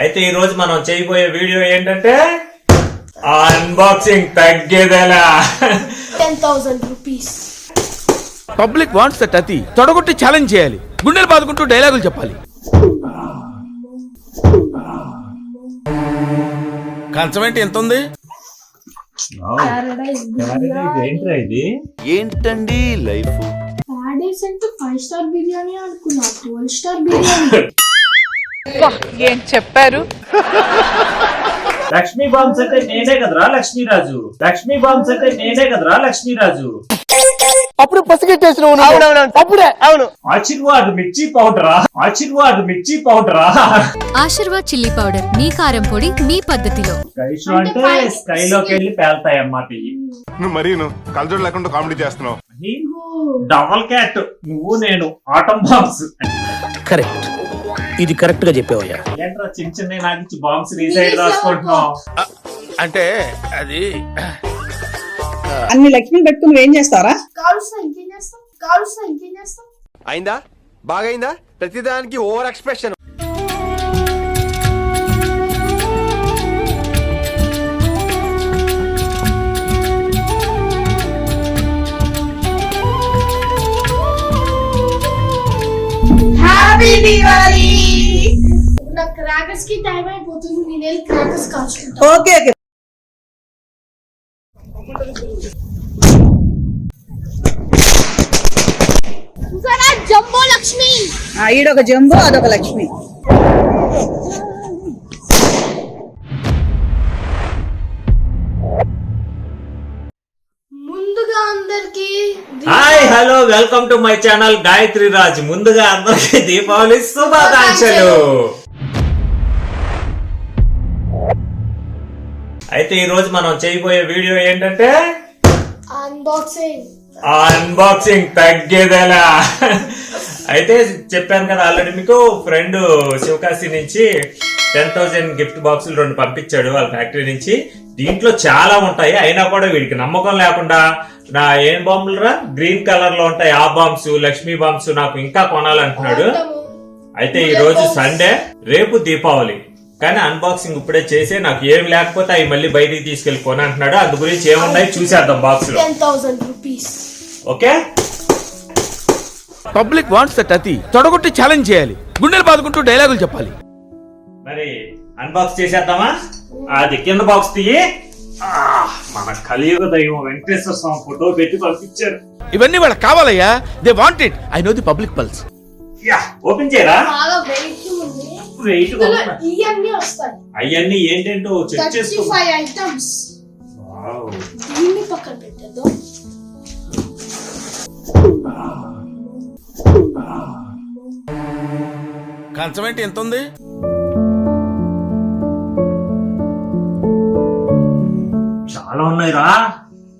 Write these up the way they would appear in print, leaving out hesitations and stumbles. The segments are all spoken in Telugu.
అయితే ఈ రోజు మనం చేయబోయే వీడియో ఏంటంటే అన్బాక్సింగ్ తగ్గేదేలా 10,000 rupees. పబ్లిక్ వాంట్స్ దట్ అతి తొడగొట్టి ఛాలెంజ్ చేయాలి, గుండెలు బాదుకుంటూ డైలాగులు చెప్పాలి. కంచమేంటి ఎంత ఉంది? ఏంట్రా ఇది? ఏంటండి లైఫ్? Paradise అంటే 5-star బిర్యానీ అనుకున్నా, 12-star బిర్యానీ. ఏం చెప్పారు? లక్ష్మీ బాంబ్స్ అంటే నేనే కదరా లక్ష్మీరాజు. లక్ష్మీ బాంబ్స్ అంటే నేనే కదరా లక్ష్మీరాజు. అప్పుడు పసిగట్టేసిన అప్పుడే అవును. ఆశీర్వాద్ మిర్చి పౌడరా, ఆశీర్వాద్ మిర్చి పౌడరా. ఆశీర్వాద్ చిల్లీ పౌడర్, మీ కారం పొడి మీ పద్ధతిలో. స్కై షో అంటే స్కైలోకి వెళ్ళి పేల్తాయి అన్నమాట. నువ్వు మరీ కలజోడు లేకుండా కామెడీ చేస్తున్నావు. డబల్ క్యాట్ నువ్వు నేను ఆటం బాంబ్స్. కరెక్ట్, ఇది కరెక్ట్ గా చెప్పావయ్యా. ఏంట్రా చిన్న చిన్న నాకు ఇచ్చి బాంబ్స్ రీసైడ్ రాసుకుంటున్నావు? అంటే అది అన్ని లక్ష్మి పెట్టుకుని నువ్వేం చేస్తారా? కాలుస్తా ఇంకేం చేస్తాం? అయిందా? బాగైందా? ప్రతిదానికి ఓవర్ ఎక్స్ప్రెషన్. హ్యాపీ దివాళీ. నా క్రాకర్స్ కి టైం అయిపోతుంది, నేను వెళ్ళి క్రాకర్స్ కాల్చుకుంటా. Okay okay. జంబో లక్ష్మి. ఈడొక జంబో, అదొక లక్ష్మి. ముందుగా అందరికి hi hello welcome to my channel Gayatri Raj. ముందుగా అందరికి దీపావళి శుభాకాంక్షలు. అయితే ఈ రోజు మనం చేయబోయే వీడియో ఏంటంటే అన్బాక్సింగ్ తగ్గేదేలా. అయితే చెప్పాను కదా ఆల్రెడీ మీకు, ఫ్రెండ్ శివకాశి నుంచి 10,000 గిఫ్ట్ బాక్సులు 2 పంపించాడు వాళ్ళ ఫ్యాక్టరీ నుంచి. దీంట్లో చాలా ఉంటాయి, అయినా కూడా వీడికి నమ్మకం లేకుండా నా ఏం బాంబులు రా గ్రీన్ కలర్ లో ఉంటాయి ఆ బాంబ్స్, లక్ష్మీ బాంబ్స్ నాకు ఇంకా కొనాలంటున్నాడు. అయితే ఈ రోజు సండే, రేపు దీపావళి, కానీ అన్బాక్సింగ్ ఇప్పుడే చేసి నాకు ఏం లేకపోతే అవి మళ్ళీ బయటికి తీసుకెళ్లి కొని అంటున్నాడు. అందు గురించి ఏమున్నాయి చూసేద్దాం బాక్స్ లో. 10,000 rupees. Okay, public wants that అతి తొడగొట్టి ఛాలెంజ్ చేయాలి, గుండెలు బాదుకుంటూ డైలాగులు చెప్పాలి. మరి అన్బాక్స్ చేసేద్దామా? అది కింద బాక్స్ తీయి. మన కలియుగ దైవం వెంకటేశ్వర స్వామి ఫోటో పెట్టి పంపించారు. ఇవన్నీ వాళ్ళకి కావాలయ్యా, they want it. I know the public pulse. Yeah, open చేయరా? బాగా వెయిట్ ఉంది. వెయిట్ ఇవన్నీ వస్తాయి. అవన్నీ ఏంటంటో చెక్ చేసుకో. 35 items. వావ్, దీన్ని పక్కన పెట్టేద్దాం. కంచమేంటి ఎంత ఉంది? చాలా ఉన్నాయి రా,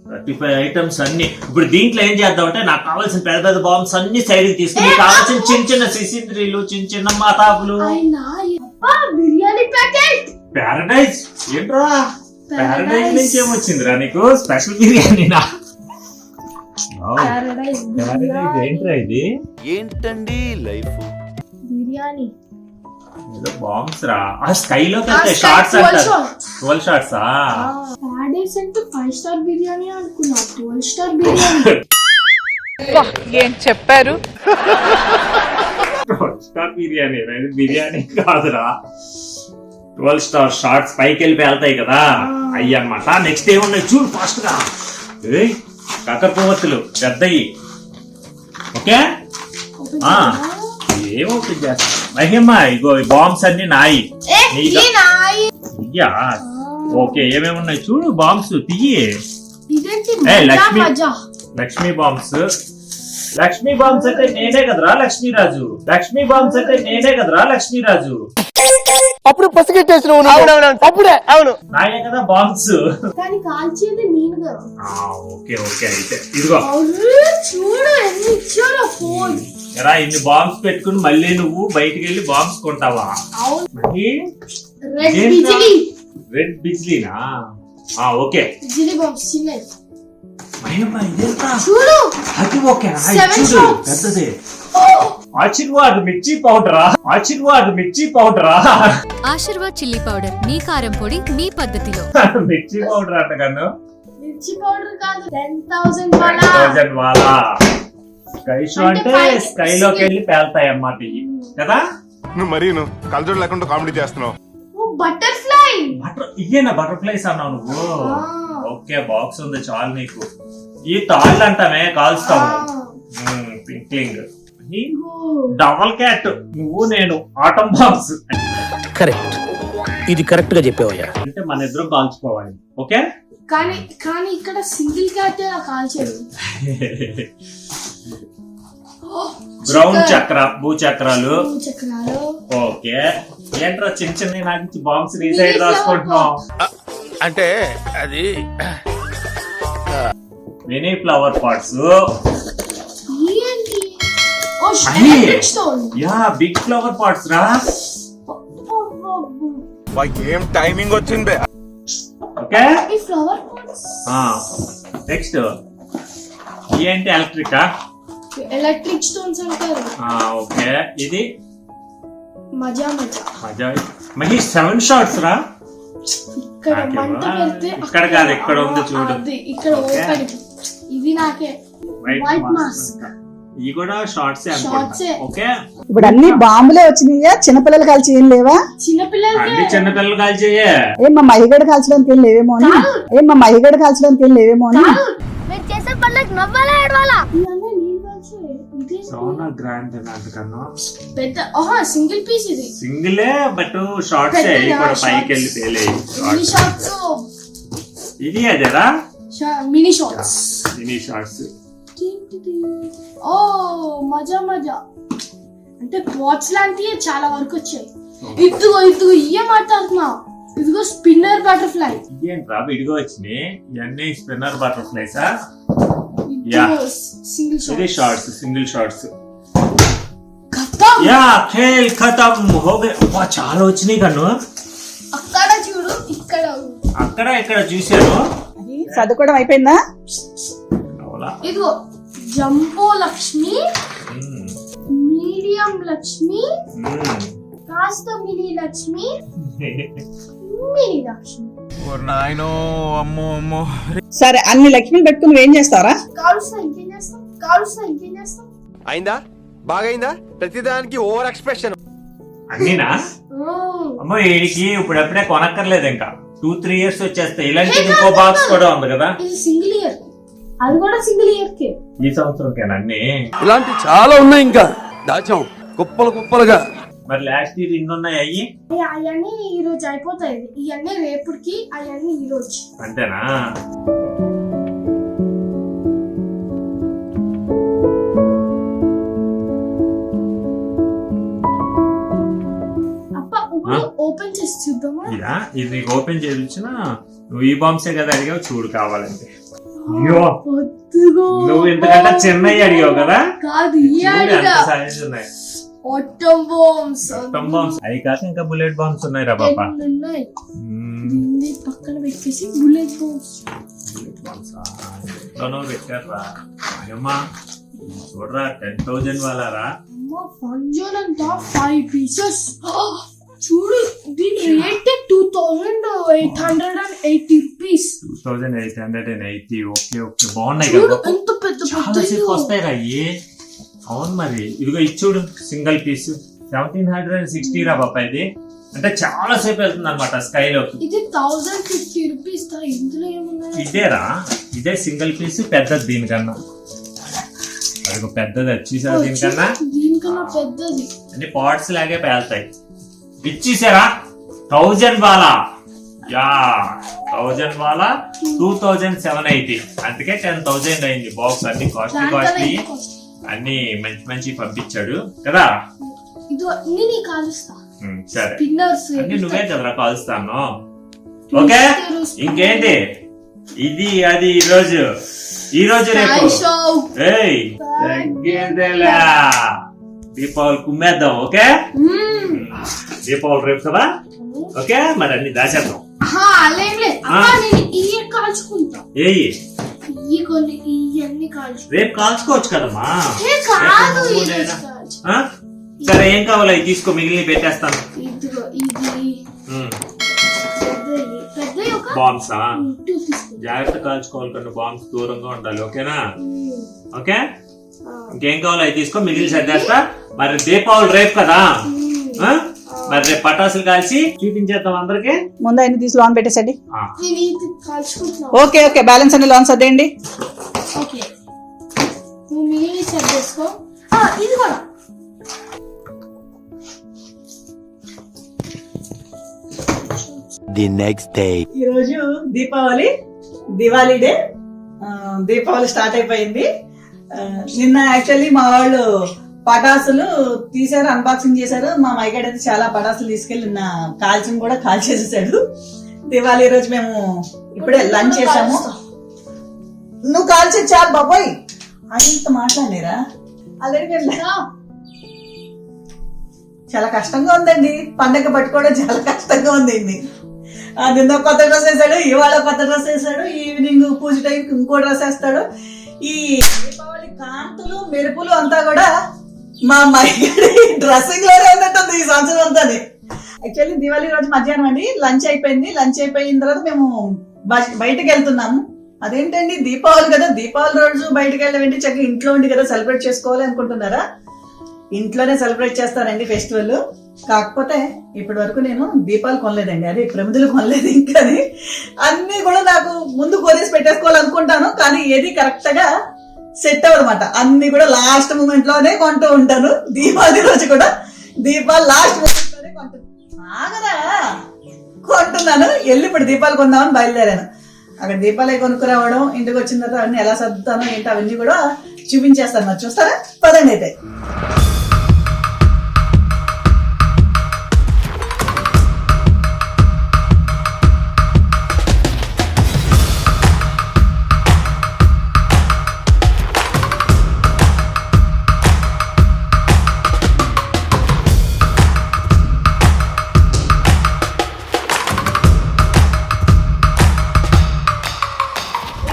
35 ఐటమ్స్ అన్ని. ఇప్పుడు దీంట్లో ఏం చేద్దాం అంటే, నాకు కావాల్సిన పెద్ద పెద్ద బాంబ్స్ అన్ని సైడ్ కి తీసుకుని, కావాల్సిన చిన్న చిన్న సిసింద్రీలు, చిన్న చిన్న మాతాపులు. బిర్యానీ ప్యాకెట్. ప్యారడైజ్ ఏంట్రా? ప్యారడైజ్ నుంచి ఏమొచ్చిందిరా నీకు? స్పెషల్ బిర్యానీనా? Paradise ప్యారడైజ్ ఏంట్రా ఇది? ఏంటండి లైఫ్? బిర్యానీ. ఏదో బాంబ్స్ రా. ఆ స్కైలోకి వెళ్తాయి షార్ట్స్ అంటారు. 12 షార్ట్స్. Paradise అంటే 5-star బిర్యానీ అనుకున్నా, 12-star బిర్యానీ. ఏం చెప్పారు? 12 స్టార్ బిర్యానీ రా, ఇది బిర్యానీ కాదురా. 12 స్టార్ షార్ట్స్ పైకి వెళ్ళి వెళ్తాయి కదా, అయ్యి అన్నమాట. నెక్స్ట్ ఏమున్నాయి చూడు ఫాస్ట్ గా. కక్కపువ్వొత్తులు పెద్దయి. ఓకే, ఏం ఓపెన్ చేస్తా మహిమ? ఇగో ఈ బాంబ్స్ అన్ని నాయి. ఇయ్యా, ఓకే, ఏమేమి ఉన్నాయి చూడు బాంబ్స్ తీయి. లక్ష్మీ బాంబ్స్. లక్ష్మీ బాంబ్స్ అంటే నేనే కదరా లక్ష్మీరాజు. లక్ష్మీ బాంబ్స్ అంటే నేనే కదరా లక్ష్మీరాజు. అప్పుడు పసిగట్టేసిన అప్పుడే అవును. నాయే కదా బాంబ్స్. కానీ కాల్చేది నేను కదా. ఓకే ఓకే, అయితే ఇదిగో చూడు ఎన్ని ఇచ్చారో. ఫోన్ ఎరా, ఇన్ని బాంబ్స్ పెట్టుకుని మళ్ళీ నువ్వు బయటికి వెళ్ళి బాంబ్స్ కొంటావా? రెడ్ బిజ్లీనా? ఓకే, బిజిలీ బాంబ్స్ చిన్నవి. మహిమ ఇదేంటా? చూడు అది ఓకే, Seven చూడు shots. పెద్దదే. ఆశీర్వాద్ మిర్చి పౌడరా? ఆశీర్వాద్ మిర్చి పౌడరా? ఆశీర్వాద్ చిల్లీ పౌడర్ మీ కారం పొడి మీ పద్ధతిలో. మిర్చి పౌడర్ అంట కన్ను. మిర్చి పౌడర్ కాదు 10,000 వాలా 10,000 వాలా. స్కై షో అంటే అంటే స్కైలోకి వెళ్ళి పేలుతాయి అన్నమాట ఇవి కదా. నువ్వు మరీ నువ్వు కలజోడు లేకుండా కామెడీ చేస్తున్నావు. ఓ బటర్ఫ్లై. ఇయ్యేనా బటర్ఫ్లైస్ అన్నావు నువ్వు? ఓకే బాక్స్ ఉంది చాలు నీకు. ఈ తాళ్ళు అంటామే కాల్స్తాము. పింక్లింగ్. డబల్ క్యాట్ నువ్వు నేను ఆటం బాక్స్. కరెక్ట్, ఇది కరెక్ట్ గా చెప్పావయ్యా. అంటే మన ఇద్దరం కాల్చుకోవాలి. ఓకే కానీ కానీ ఇక్కడ సింగిల్ క్యాట్ కాల్చేది. బ్రౌన్ చక్ర భూచక్రాలు. చక్రాలు. ఓకే ఏంట్రా చిన్న చిన్న నాకు బాంబ్స్ రీసైడ్ రాసుకుంటున్నావు. అంటే అది మినీ ఫ్లవర్ పాట్స్. ఏంటి? ఓ అయ్యి. Electric stone. Yeah big flower pots రా. ఏం టైమింగ్ వచ్చింది. ఓకే ఈ ఫ్లవర్ పాట్స్. నెక్స్ట్ ఏంటి ఎలక్ట్రికా? ఎలక్ట్రిక్ స్టోన్స్ అంటారు. ఓకే ఇది మజా మజా. మజా మహేష్ 7 షాట్స్ రా. ఇక్కడ మంట పెడితే ఇక్కడ కాదు ఇక్కడ ఉంది చూడు. అది ఇక్కడ ఓపెన్. ఇది నాకే వైట్ మాస్క్. ఇవి కూడా షార్ట్స్ Shorts అనుకుంటా. ఏ. ఓకే ఇప్పుడు అన్ని బాంబులే వచ్చినాయా? చిన్నపిల్లలు కాల్చి ఏం లేవా? చిన్నపిల్లలకి అన్ని చిన్నపిల్లలు కాల్చేయే. ఏం మా మహిగడ కాల్చడానికి ఏం లేవేమో అని. ఏం మా మహిగడ కాల్చడానికి ఏం లేవేమో అని. ఇవన్నీ నేను కాల్చే. ఇది సోనా గ్రాండ్ నాటకన్నా పెద్ద సింగిల్ పీస్ ఇది. సింగిలే బట్ షార్ట్స్ పెద్దదా కూడా పైకి shorts. వెళ్ళి తేలే. Mini shorts. ఇది అదేరా మినీ షార్ట్స్. Mini shorts. ఓ మజా మజా. అంటే పాట్స్ లాంటివి చాలా వరకు వచ్చాయి. ఇదిగో ఇదిగో ఇయ్యే మాట్లాడుతున్నా. ఇదిగో స్పిన్నర్ బటర్ఫ్లై. ఇదేంట్రా విడిగా వచ్చినాయి ఇవన్నీ స్పిన్నర్ బటర్ఫ్లైస్. సింగిల్ ఇది షార్ట్స్ సింగిల్ షార్ట్స్. ఖతం. యా ఖేల్ ఖతం హో గయే. చాలా వచ్చినాయి కన్ను. అక్కడ చూడు ఇక్కడ. అక్కడ ఇక్కడ చూశాను. అది చదువుకోవడం అయిపోయిందా? అవునా? ఇదిగో జంబో లక్ష్మి, మీడియం లక్ష్మి, కాస్త మినీ లక్ష్మి, మినీ లక్ష్మి. సరే అన్ని లక్ష్మిని పెట్టుకుని నువ్వేం చేస్తావరా? కాలుస్తా ఇంకేం చేస్తాం? కాలుస్తా ఇంకేం చేస్తాం? అయిందా? బాగైందా? ప్రతిదానికి ఓవర్ ఎక్స్ప్రెషన్. అన్నీనా? అమ్మో వీడికి ఇప్పుడప్పుడే కొనక్కర్లేదు ఇంకా 2-3 years వచ్చేస్తాయి. ఇలాంటి ఇంకో బాక్స్ కూడా ఉంది కదా. ఇది సింగిల్ ఇయర్. అది కూడా సింగిల్ ఇయర్ కే. ఈ సంవత్సరం అన్ని. ఇలాంటి చాలా ఉన్నాయి ఇంకా దాచాం కుప్పలు కుప్పలుగా. మరి లాస్ట్ ఇయర్ ఇన్ని ఉన్నాయి అయ్యి. అవన్నీ ఈ రోజు అయిపోతాయి. ఇవన్నీ రేపుడికి, అవన్నీ ఈ రోజు. అంతేనా? ఓపెన్ చేసి చూద్దామా? ఇదా ఇది నీకు ఓపెన్ చేసి ఇచ్చినా నువ్వు ఈ బాంబ్సే కదా అడిగావు చూడు కావాలంటే. అయ్యో వద్దుగో. నువ్వు ఇంతకంటే చిన్నవి అడిగావు కదా. కాదు ఈ చూడు అడిగా. ఎంత సైజ్ ఉన్నాయి. Atom bombs. ఆటం బాంబ్స్ అవి కాక ఇంకా బుల్లెట్ బాంబ్స్ ఉన్నాయి రా పాప. ఉన్నాయి. దీన్ని పక్కన పెట్టేసి బుల్లెట్ బాంబ్స్. బుల్లెట్ బాంబ్స్ ఎట్లనో పెట్టారా. అయ్యమ్మా చూడరా 10,000 వాళ్ళరా. అమ్మా ఫంజోన్ అంట 5 pieces. చూడు దీని రేట్ 2,880 rupees. 2,880. ఓకే ఓకే బాగున్నాయి చూడు కదా. ఎంత పెద్ద చాలా సేపు వస్తాయి రా అయ్యి. అవును మరి ఇదిగో ఇచ్చుడు సింగిల్ పీస్ 1,760 రా పాప. ఇది అంటే చాలా సేపు వెళ్తుంది అనమాట స్కైలోకి. ఇది 1,050 rupees. ఇందులో ఏమున్నాయి? ఇదేరా ఇదే సింగిల్ పీస్ పెద్దది దీనికన్నా. అదిగో పెద్దది వచ్చేసా దీనికన్నా. దీనికన్నా పెద్దది. అన్ని పాట్స్ లాగే పేలుతాయి. ఇచ్చేసారా 1,000 వాలా. యా 1,000 వాలా 2,780. అందుకే 10,000 అయింది బాక్స్. అన్ని కాస్ట్లీ కాస్ట్లీ అన్ని మంచి మంచి పంపించాడు కదా. ఇది అన్ని కాలుస్తా. సరే స్పిన్నర్స్ అన్ని నువ్వే కదరా కాల్స్తాను. ఓకే ఇంకేంటి ఇది అది ఈ రోజు రేపు ఏయ్ తగ్గేదేలా. దీపావళి కుమ్మేద్దాం. ఓకే దీపావళి రేపు కదా. ఓకే మరి అన్ని దాచేద్దాం. నేను ఇవి కాల్చుకుంటా. ఏయ్ ఇవి కొన్ని ఇవన్నీ కాల్చు. రేపు కాల్చుకోవచ్చు కదమ్మా. కాదు కాల్చు. ఆ? సరే ఏం కావాలో అవి తీసుకో, మిగిలిన పెట్టేస్తాను. ఇదిగో ఇది పెద్దది ఒక బాంబ్సా? 2 తీసుకో. జాగ్రత్త కాల్చుకోవాలి, కొన్ని బాంబ్స్ దూరంగా ఉండాలి. ఓకేనా? ఓకే, ఇంకేం కావాలో అవి తీసుకో, మిగిలిన సర్దేస్తా. మరి దీపావళి రేపు కదా, ఆ? మరి రేపు పటాసులు కాల్చి చూపించేద్దాం అందరికి. ముందు ఆయన తీసి లోన్ పెట్టేసండి. నేను ఇది కాల్చుకుంటున్నా. ఓకే ఓకే, బ్యాలెన్స్ అన్ని లోన్ సర్దేయండి. ఓకే, నువ్వు మిగిలిన సెట్ చేసుకో. ఇది కూడా ది నెక్స్ట్ డే. ఈ రోజు దివాళీ డే. దీపావళి స్టార్ట్ అయిపోయింది. నిన్న యాక్చువల్లీ మా వాళ్ళు పటాసులు తీసారు, అన్బాక్సింగ్ చేశారు. మా మైగడ్ అయితే చాలా పటాసులు తీసుకెళ్లి నిన్న కాల్చిన కూడా కాల్చేసేసాడు. దివాళీ రోజు మేము ఇప్పుడే లంచ్ చేసాము. నువ్వు కాల్చే చాలు బాబోయ్, అంత మాట్లాడలేరా? ఆల్రెడీ మేము చాలా కష్టంగా ఉందండి, పండగ పట్టుకోవడం చాలా కష్టంగా ఉంది. నిన్న కొత్త డ్రెస్ వేసాడు, ఇవాళ కొత్త డ్రెస్ వేసాడు, ఈవినింగ్ పూజ టైంకి ఇంకో డ్రెస్ వేస్తాడు. ఈ దీపావళి కాంతులు మెరుపులు అంతా కూడా మా మైగడి డ్రెస్సింగ్ లోనే ఉన్నట్టుంది ఈ సంవత్సరం అంతా. యాక్చువల్లీ దివాళీ రోజు మధ్యాహ్నం అండి లంచ్ అయిపోయింది. లంచ్ అయిపోయిన తర్వాత మేము బయటకు వెళ్తున్నాము. అదేంటండి దీపావళి కదా, దీపావళి రోజు బయటకు వెళ్ళేంటి, చక్కగా ఇంట్లో ఉండి కదా సెలబ్రేట్ చేసుకోవాలి అనుకుంటున్నారా? ఇంట్లోనే సెలబ్రేట్ చేస్తానండి ఫెస్టివల్. కాకపోతే ఇప్పటి వరకు నేను దీపాలు కొనలేదండి, అదే ప్రమిదలు కొనలేదు. ఇంకా అన్ని కూడా నాకు ముందు కొనేసి పెట్టేసుకోవాలనుకుంటాను, కానీ ఏది కరెక్ట్ గా సెట్ అవ్వదన్నమాట. అన్ని కూడా లాస్ట్ మూమెంట్ లోనే కొంటూ ఉంటాను. దీపావళి రోజు కూడా దీపాలు లాస్ట్ మూమెంట్ లోనే కొంటున్నాను. వెళ్ళి ఇప్పుడు దీపాలు కొందామని బయలుదేరాను. అక్కడ దీపాలే కొనుక్కురావడం, ఇంటికి వచ్చిన తర్వాత అవన్నీ ఎలా సర్దుతానో ఏంటో అవన్నీ కూడా చూపించేస్తాను. మరి చూస్తారా? పదండి అయితే.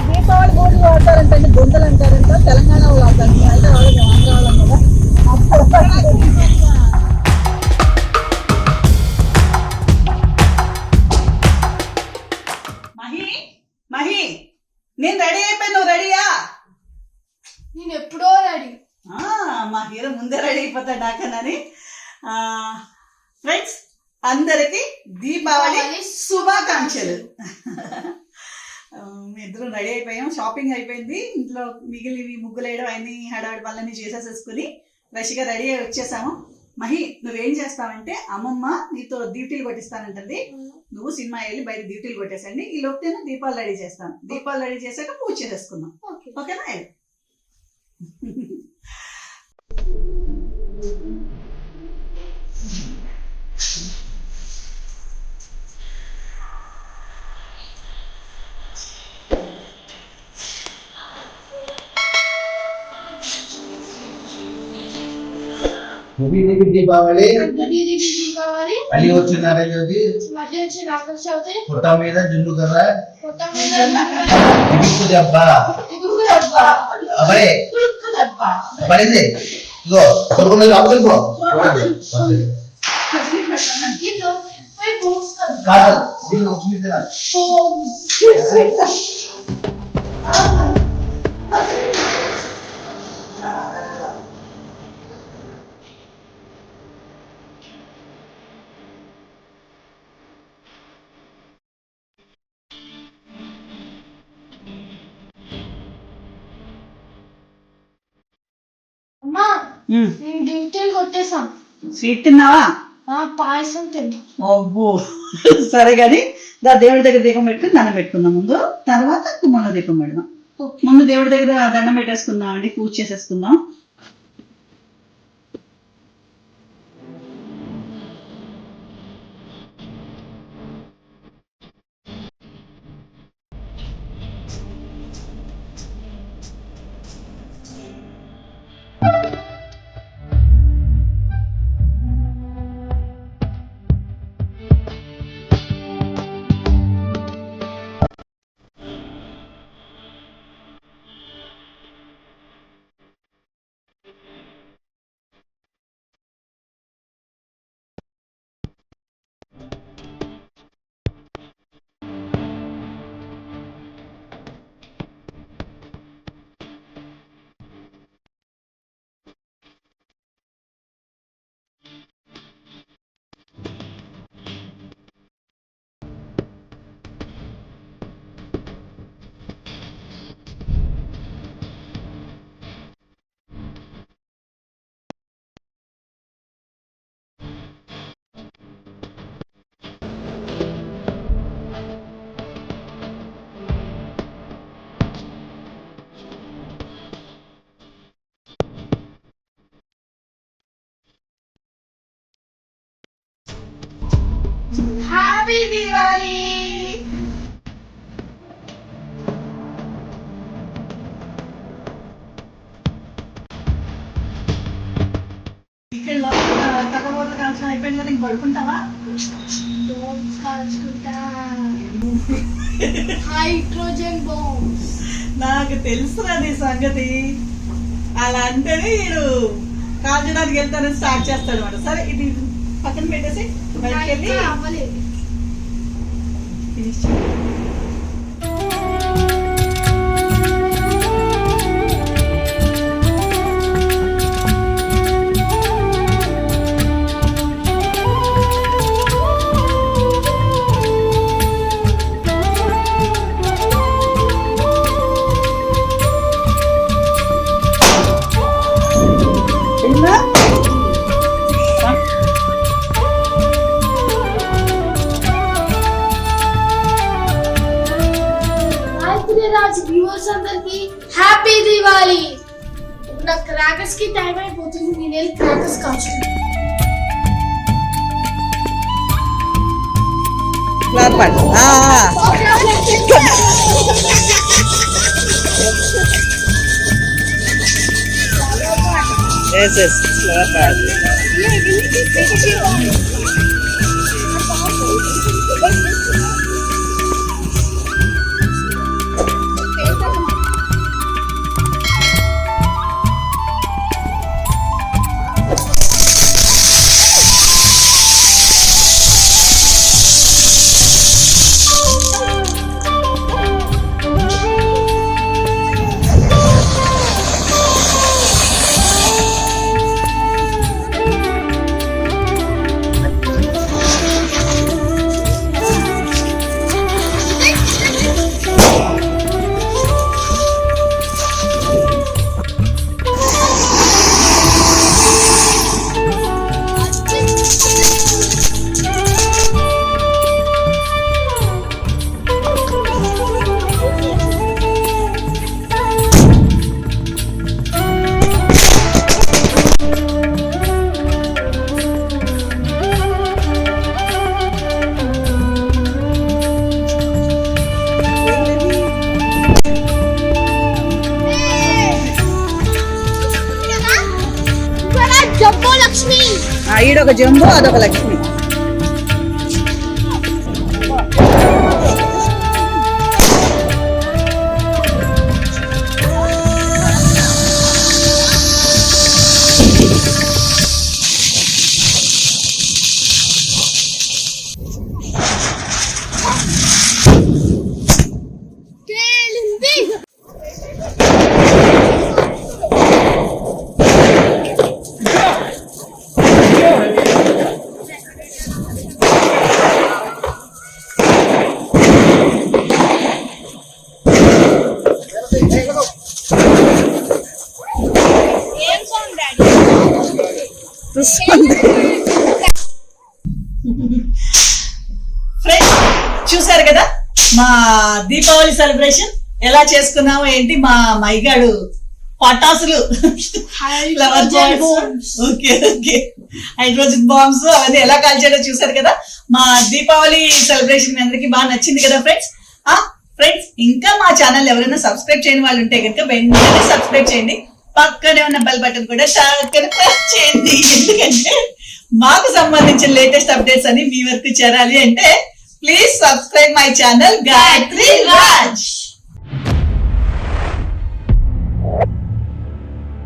దీపావళి బోర్డు వాడతారంటే గుంతలు అంటారంట, తెలంగాణ వాళ్ళు వాడతారు, హైదరాబాద్ ఆంధ్ర వాళ్ళం కదా. మహి నేను రెడీ అయిపోయి, నువ్వు రెడీయా? నేను ఎప్పుడో రెడీ. మా హీరో ముందే రెడీ అయిపోతాడు నాకనని. ఫ్రెండ్స్ అందరికి దీపావళి శుభాకాంక్షలు. మీ ఇద్దరు రెడీ అయిపోయాం, షాపింగ్ అయిపోయింది, ఇంట్లో మిగిలివి ముగ్గులు వేయడం అన్ని హడావిడి పనులన్నీ చేసేసేసుకుని రష్గా రెడీ అయి వచ్చేసాము. మహి నువ్వేం చేస్తావంటే, అమ్మమ్మ నీతో డ్యూటీలు కొట్టిస్తానంటుంది, నువ్వు సినిమా వెళ్ళి బయట డ్యూటీలు కొట్టేసండి. ఈ లోపు నేను దీపాలు రెడీ చేస్తాను. దీపాలు రెడీ చేశాక పూజ చేసేసుకుందాం, ఓకేనా? దీపావళి దీపావళి మళ్ళీ వచ్చినారా జ్యోతి, మధ్య వచ్చి నాగల చవితి, పుట్ట మీద జున్ను కర్ర, మొత్తం మీద ఇరుకు దెబ్బ, ఇగురు దెబ్బ, అబ్బాయి దెబ్బ. పడింది. ఇగో కొడుకున్న అబ్బుకో ఇదో పోయి పోస్తాను. కాదు దీన్ని ఉప్పిద్దా అమ్మా నేను డ్యూటీలు కొట్టేసాం. స్వీట్ తిన్నావా? పాయసం తిన్నా. అబ్బో సరే గాని దేవుడి దగ్గర దీపం పెట్టుకుని దండం పెట్టుకుందాం ముందు, తర్వాత కుమ్మల దీపం పెడదాం. ముందు దేవుడి దగ్గర దండం పెట్టేసుకుందాం అండి, పూజ చేసేసుకుందాం. దివాళీ. ఇక్కడ తగ్గబోత కాల్సిన అయిపోయింది కదా, ఇంక పడుకుంటావా? Hydrogen bombs. నాకు తెలుసురా నీ సంగతి. అలా అంటేనే వీడు కాల్చడానికి వెళ్తానని స్టార్ట్ చేస్తాడు అనమాట. సరే ఇది పక్కన పెట్టేసి బయటకు వెళ్ళి అవ్వలేదు. ఫినిష్ చేయి. రాజ్ వ్యూవర్స్ అందరికి హ్యాపీ దివాళీ. ఇప్పుడు నాకు క్రాకర్స్ కి టైం అయిపోతుంది, నేను వెళ్ళి క్రాకర్స్ కాల్చుతాను. జంబో లక్ష్మి. ఈడొక జంబో, అదొక లక్ష్మి. చూసారు కదా మా దీపావళి సెలబ్రేషన్ ఎలా చేసుకున్నామో ఏంటి. మా మైగాడు పటాసులు, flower bombs, okay okay, hydrogen bombs అవన్నీ ఎలా కాల్చాడో చూసారు కదా. మా దీపావళి సెలబ్రేషన్ మీ అందరికి బాగా నచ్చింది కదా ఫ్రెండ్స్. ఫ్రెండ్స్ ఇంకా మా ఛానల్ ఎవరైనా సబ్స్క్రైబ్ చేయని వాళ్ళు ఉంటే కనుక వెంటనే సబ్స్క్రైబ్ చేయండి. పక్కనే ఉన్న బెల్ బటన్ కూడా ప్రెస్ చేయండి. ఎందుకంటే మాకు సంబంధించిన లేటెస్ట్ అప్డేట్స్ అని మీ వరకు చేరాలి అంటే please subscribe my channel Gayatri Raj.